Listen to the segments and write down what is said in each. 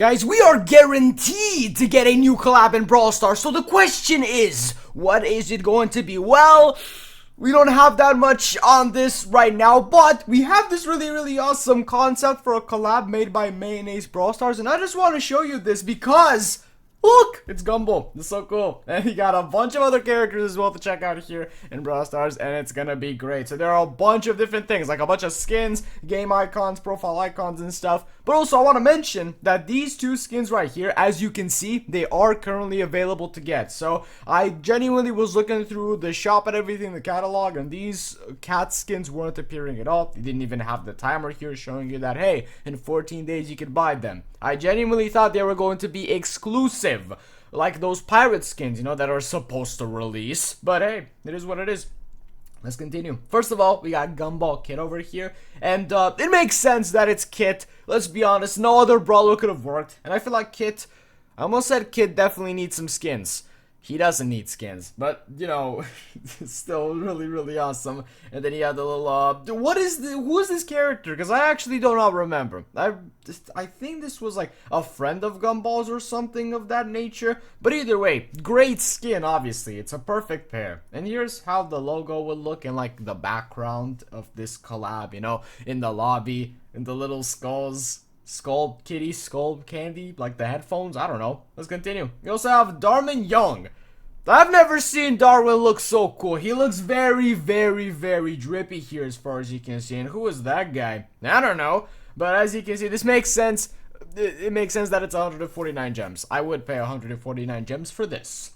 Guys, we are guaranteed to get a new collab in Brawl Stars, so the question is, what is it going to be? Well, we don't have that much on this right now, but we have this really awesome concept for a collab made by Mayonnaise Brawl Stars, and I just want to show you this because look, it's Gumball. It's so cool. And he got a bunch of other characters as well to check out here in Brawl Stars, and it's gonna be great. So there are a bunch of different things, like a bunch of skins, game icons, profile icons, and stuff. But also, I want to mention that these two skins right here, as you can see, they are currently available to get. So I genuinely was looking through the shop and everything, the catalog, and these cat skins weren't appearing at all. They didn't even have the timer here showing you that, hey, in 14 days you could buy them. I genuinely thought they were going to be exclusive, like those pirate skins, you know, that are supposed to release. But hey, it is what it is. Let's continue. First of all, we got Gumball Kit over here, and it makes sense that it's Kit. Let's be honest, no other brawler could have worked, and I feel like Kit, I almost said Kit definitely needs some skins. He doesn't need skins, but, you know, it's still really awesome. And then he had the little, who is this character? Because I actually do not remember. I think this was like a friend of Gumball's or something of that nature. But either way, great skin, obviously. It's a perfect pair. And here's how the logo would look in like the background of this collab, you know, in the lobby, in the little skulls. Skull kitty, skull candy, like the headphones, I don't know. Let's continue. We also have Darin Young. I've never seen Darwin look so cool. He looks very drippy here as far as you can see. And who is that guy? I don't know. But as you can see, this makes sense. It makes sense that it's 149 gems. I would pay 149 gems for this.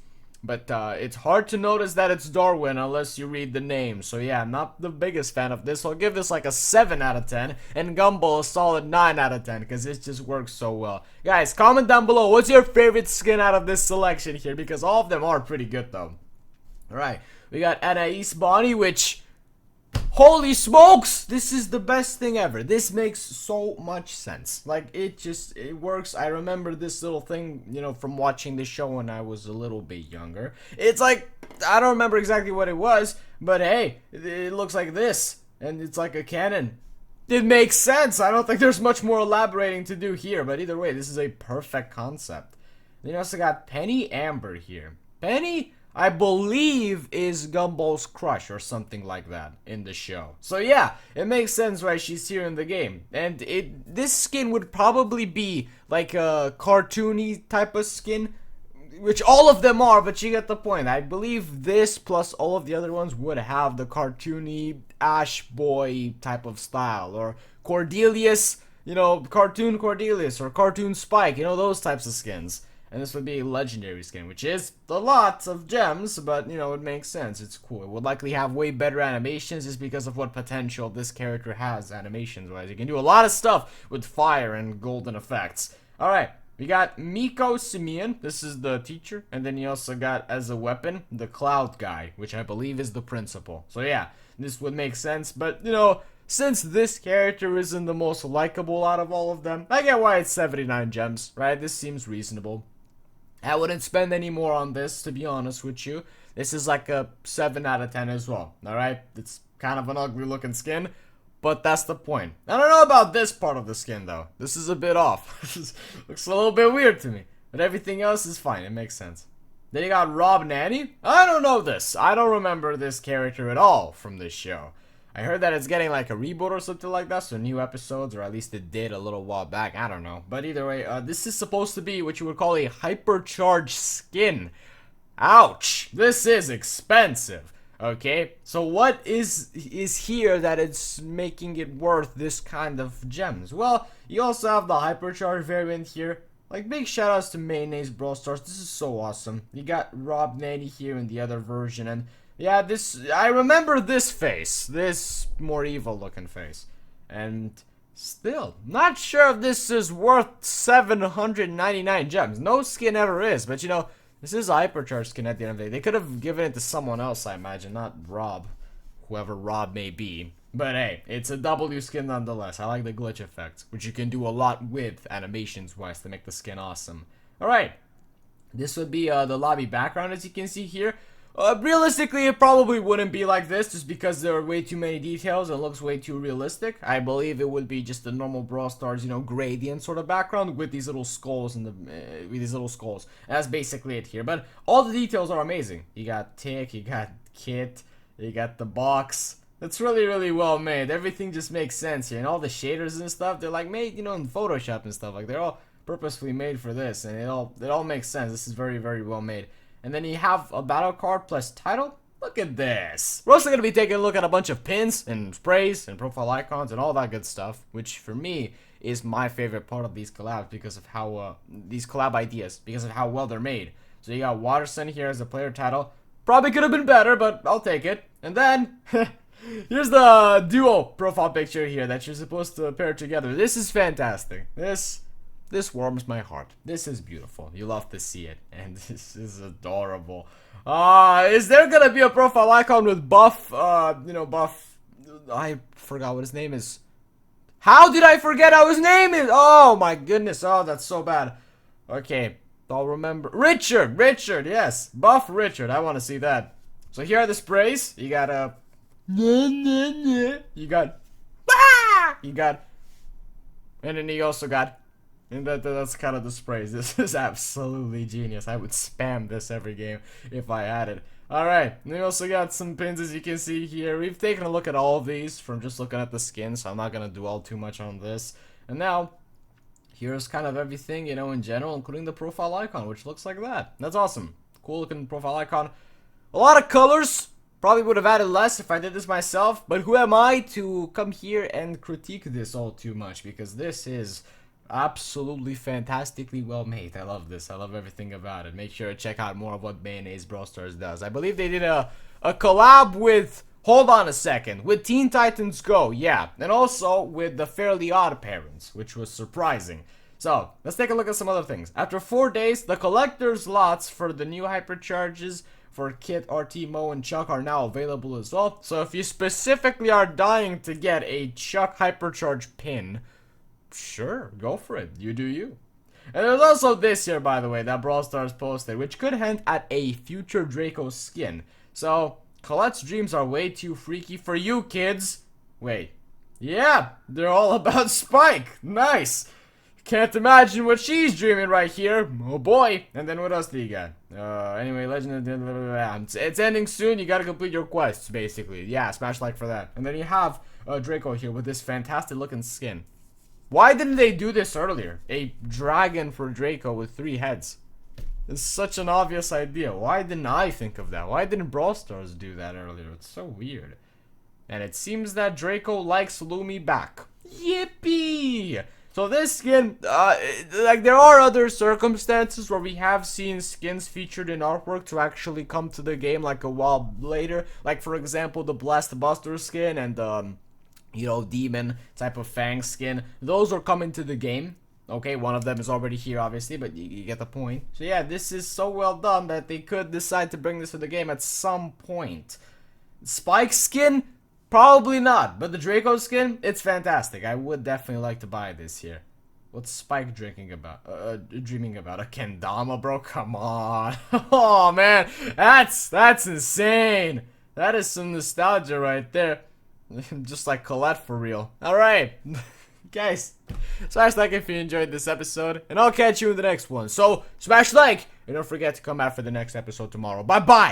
But it's hard to notice that it's Darwin unless you read the name. So yeah, I'm not the biggest fan of this. So I'll give this like a 7 out of 10. And Gumball a solid 9 out of 10. Because it just works so well. Guys, comment down below. What's your favorite skin out of this selection here? Because all of them are pretty good though. Alright, we got Anais Bonnie, which... holy smokes! This is the best thing ever. This makes so much sense. Like, it works. I remember this little thing, you know, from watching the show when I was a little bit younger. It's like, I don't remember exactly what it was, but hey, it looks like this. And it's like a cannon. It makes sense. I don't think there's much more elaborating to do here, but either way, this is a perfect concept. Then you also got Penny Amber here. Penny, I believe, is Gumball's crush or something like that in the show. So yeah, it makes sense why she's here in the game. And this skin would probably be like a cartoony type of skin, which all of them are, but you get the point. I believe this plus all of the other ones would have the cartoony Ash Boy type of style, or Cordelius, you know, cartoon Cordelius, or cartoon Spike, you know, those types of skins. And this would be a legendary skin, which is a lot of gems, but, you know, it makes sense. It's cool. It would likely have way better animations just because of what potential this character has animations-wise. You can do a lot of stuff with fire and golden effects. Alright, we got Miko Simeon. This is the teacher. And then you also got, as a weapon, the Cloud guy, which I believe is the principal. So yeah, this would make sense. But, you know, since this character isn't the most likable out of all of them, I get why it's 79 gems, right? This seems reasonable. I wouldn't spend any more on this, to be honest with you. This is like a 7 out of 10 as well, alright? It's kind of an ugly looking skin, but that's the point. I don't know about this part of the skin, though. This is a bit off. This looks a little bit weird to me. But everything else is fine. It makes sense. Then you got Nanny. I don't know this. I don't remember this character at all from this show. I heard that it's getting like a reboot or something like that, so new episodes, or at least it did a little while back, I don't know. But either way, this is supposed to be what you would call a Hypercharge skin. Ouch! This is expensive, okay? So what is here that it's making it worth this kind of gems? Well, you also have the Hypercharge variant here. Like, big shoutouts to Mayonnaise Brawl Stars, this is so awesome. You got Nanny here in the other version, and yeah, this, I remember this face, this more evil looking face, and still, not sure if this is worth 799 gems. No skin ever is, but you know, this is a Hypercharge skin at the end of the day. They could have given it to someone else, I imagine, not Rob, whoever Rob may be. But hey, it's a W skin nonetheless. I like the glitch effect, which you can do a lot with animations-wise to make the skin awesome. Alright, this would be the lobby background, as you can see here. Realistically, it probably wouldn't be like this just because there are way too many details and it looks way too realistic. I believe it would be just a normal Brawl Stars, you know, gradient sort of background with these little skulls and that's basically it here. But all the details are amazing. You got Tick, you got Kit, you got the box. It's really, really well made. Everything just makes sense here. And all the shaders and stuff, they're like made, you know, in Photoshop and stuff. Like they're all purposefully made for this, and it all makes sense. This is very, very well made. And then you have a battle card plus title. Look at this. We're also going to be taking a look at a bunch of pins and sprays and profile icons and all that good stuff, which for me is my favorite part of these collabs because of how, these collab ideas, because of how well they're made. So you got Waterson here as a player title. Probably could have been better, but I'll take it. And then, here's the duo profile picture here that you're supposed to pair together. This is fantastic. This warms my heart. This is beautiful. You love to see it. And this is adorable. Is there gonna be a profile icon with buff, buff? I forgot what his name is. How did I forget how his name is? Oh my goodness. Oh, that's so bad. Okay, I'll remember. Richard, yes. Buff Richard. I want to see that. So here are the sprays. You got you got, and then you also got. And that's kind of the sprays. This is absolutely genius. I would spam this every game if I had it. Alright, we also got some pins as you can see here. We've taken a look at all of these from just looking at the skin, so I'm not going to dwell too much on this. And now, here's kind of everything, you know, in general, including the profile icon, which looks like that. That's awesome. Cool looking profile icon. A lot of colors. Probably would have added less if I did this myself, but who am I to come here and critique this all too much, because this is absolutely fantastically well made. I love this. I love everything about it. Make sure to check out more of what Mayonnaise Brawl Stars does. I believe they did a collab with, hold on a second, with Teen Titans Go, yeah, and also with the Fairly Odd Parents, which was surprising. So, let's take a look at some other things. After 4 days, the collector's lots for the new Hypercharges for Kit, RT, Mo, and Chuck are now available as well. So if you specifically are dying to get a Chuck Hypercharge pin, sure, go for it. You do you. And there's also this here, by the way, that Brawl Stars posted, which could hint at a future Draco Skin. So, Colette's dreams are way too freaky for you, kids. Wait. Yeah, they're all about Spike. Nice. Can't imagine what she's dreaming right here. Oh boy. And then what else do you got? Anyway, Legend of... It's ending soon. You gotta complete your quests, basically. Yeah, smash like for that. And then you have Draco here with this fantastic looking skin. Why didn't they do this earlier? A dragon for Draco with 3 heads. It's such an obvious idea. Why didn't I think of that? Why didn't Brawl Stars do that earlier? It's so weird. And it seems that Draco likes Lumi back. Yippee! So this skin, like there are other circumstances where we have seen skins featured in artwork to actually come to the game like a while later. Like for example, the Blast Buster skin and you know, demon type of Fang skin. Those are coming to the game. Okay, one of them is already here, obviously, but you get the point. So yeah, this is so well done that they could decide to bring this to the game at some point. Spike skin? Probably not, but the Draco skin, it's fantastic. I would definitely like to buy this here. What's Spike dreaming about? A kendama, bro? Come on. Oh, man. That's insane. That is some nostalgia right there. Just like Colette for real. Alright. Guys, smash like if you enjoyed this episode, and I'll catch you in the next one. So, smash like, and don't forget to come back for the next episode tomorrow. Bye-bye.